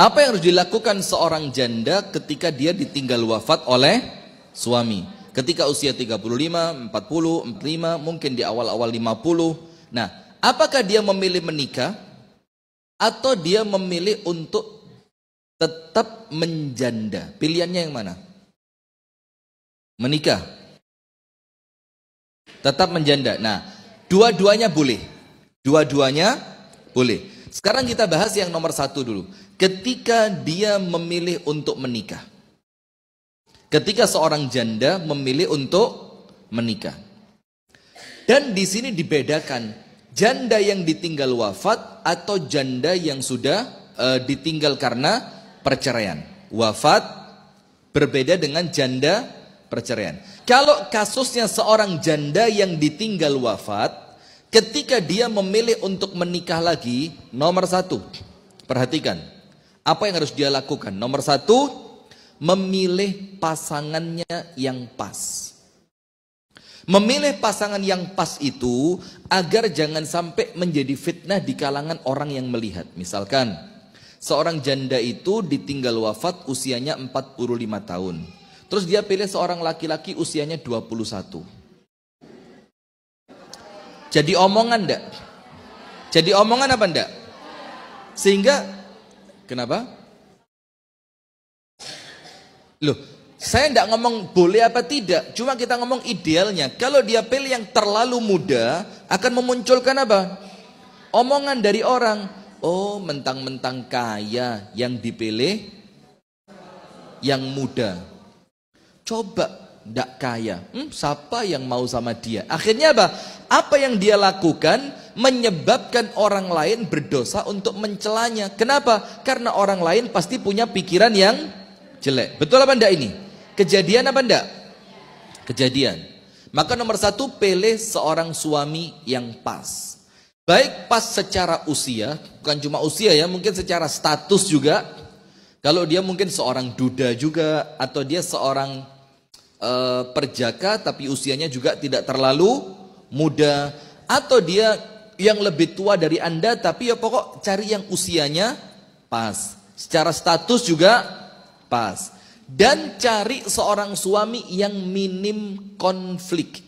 Apa yang harus dilakukan seorang janda ketika dia ditinggal wafat oleh suami? Ketika usia 35, 40, 45, mungkin di awal-awal 50. Nah, apakah dia memilih menikah atau dia memilih untuk tetap menjanda? Pilihannya yang mana? Menikah, tetap menjanda. Nah, dua-duanya boleh. Dua-duanya boleh. Sekarang kita bahas yang nomor satu dulu. Ketika dia memilih untuk menikah. Ketika seorang janda memilih untuk menikah. Dan di sini dibedakan janda yang ditinggal wafat atau janda yang sudah ditinggal karena perceraian. Wafat berbeda dengan janda perceraian. Kalau kasusnya seorang janda yang ditinggal wafat, ketika dia memilih untuk menikah lagi, nomor satu, perhatikan, apa yang harus dia lakukan? Nomor satu, memilih pasangannya yang pas. Memilih pasangan yang pas itu agar jangan sampai menjadi fitnah di kalangan orang yang melihat. Misalkan, seorang janda itu ditinggal wafat usianya 45 tahun. Terus dia pilih seorang laki-laki usianya 21. Jadi omongan enggak? Jadi omongan apa enggak? Sehingga, kenapa? Loh, saya enggak ngomong boleh apa tidak, cuma kita ngomong idealnya. Kalau dia pilih yang terlalu muda, akan memunculkan apa? Omongan dari orang, oh mentang-mentang kaya yang dipilih yang muda. Coba ndak kaya, siapa yang mau sama dia? Akhirnya apa? Apa yang dia lakukan menyebabkan orang lain berdosa untuk mencelanya. Kenapa? Karena orang lain pasti punya pikiran yang jelek. Betul apa ndak ini? Kejadian apa ndak? Kejadian. Maka nomor satu, pilih seorang suami yang pas. Baik pas secara usia, bukan cuma usia ya, mungkin secara status juga. Kalau dia mungkin seorang duda juga, atau dia seorang perjaka tapi usianya juga tidak terlalu muda, atau dia yang lebih tua dari Anda tapi ya pokok cari yang usianya pas, secara status juga pas, dan cari seorang suami yang minim konflik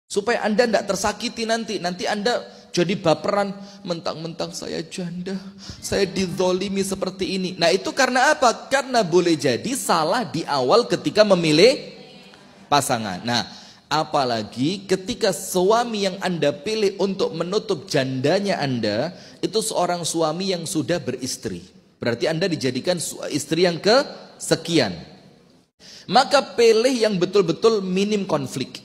supaya Anda tidak tersakiti nanti Anda jadi baperan, mentang-mentang saya janda, saya dizolimi seperti ini. Nah itu karena apa? Karena boleh jadi salah di awal ketika memilih pasangan. Nah, apalagi ketika suami yang Anda pilih untuk menutup jandanya Anda, itu seorang suami yang sudah beristri. Berarti Anda dijadikan istri yang kesekian. Maka pilih yang betul-betul minim konflik.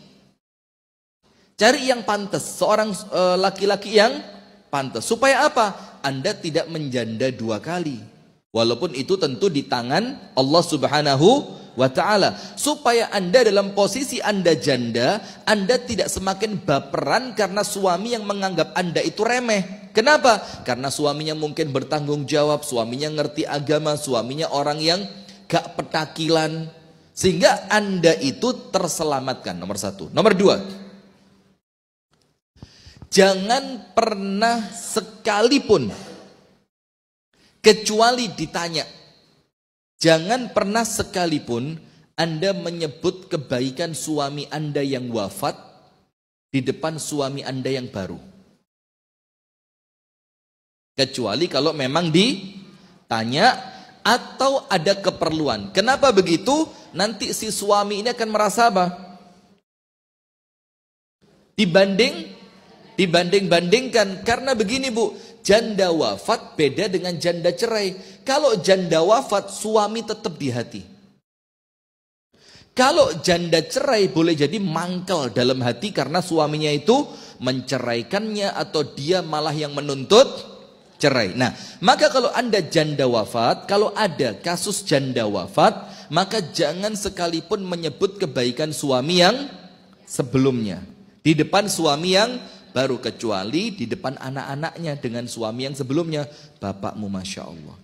Cari yang pantas, seorang laki-laki yang pantas. Supaya apa? Anda tidak menjanda dua kali. Walaupun itu tentu di tangan Allah Subhanahu wa ta'ala, supaya Anda dalam posisi Anda janda, Anda tidak semakin baperan karena suami yang menganggap Anda itu remeh. Kenapa? Karena suaminya mungkin bertanggung jawab, suaminya ngerti agama, suaminya orang yang gak petakilan, sehingga Anda itu terselamatkan. Nomor satu. Nomor dua, jangan pernah sekalipun, kecuali ditanya, jangan pernah sekalipun Anda menyebut kebaikan suami Anda yang wafat di depan suami Anda yang baru. Kecuali kalau memang ditanya atau ada keperluan. Kenapa begitu? Nanti si suami ini akan merasa apa? Dibanding-bandingkan. Karena begini Bu, janda wafat beda dengan janda cerai. Kalau janda wafat, suami tetap di hati. Kalau janda cerai boleh jadi mangkel dalam hati karena suaminya itu menceraikannya atau dia malah yang menuntut cerai. Nah, maka kalau Anda janda wafat, kalau ada kasus janda wafat, maka jangan sekalipun menyebut kebaikan suami yang sebelumnya di depan suami yang baru, kecuali di depan anak-anaknya dengan suami yang sebelumnya. Bapakmu Masya Allah,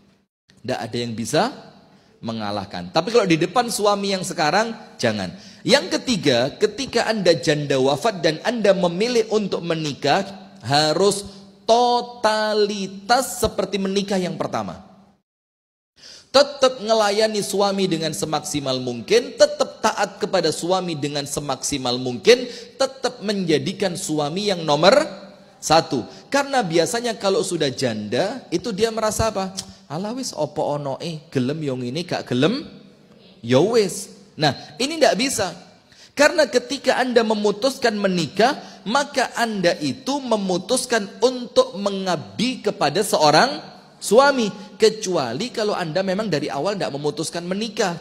tidak ada yang bisa mengalahkan. Tapi kalau di depan suami yang sekarang, jangan. Yang ketiga, ketika Anda janda wafat dan Anda memilih untuk menikah, harus totalitas seperti menikah yang pertama. tetap ngelayani suami dengan semaksimal mungkin, tetap taat kepada suami dengan semaksimal mungkin, tetap menjadikan suami yang nomor satu. Karena biasanya kalau sudah janda, itu dia merasa apa? Ala wis opo onoe, gelem yang ini gak gelem, ya wis. Nah, ini tidak bisa. Karena ketika Anda memutuskan menikah, maka Anda itu memutuskan untuk mengabdi kepada seorang suami. Kecuali kalau Anda memang dari awal tidak memutuskan menikah.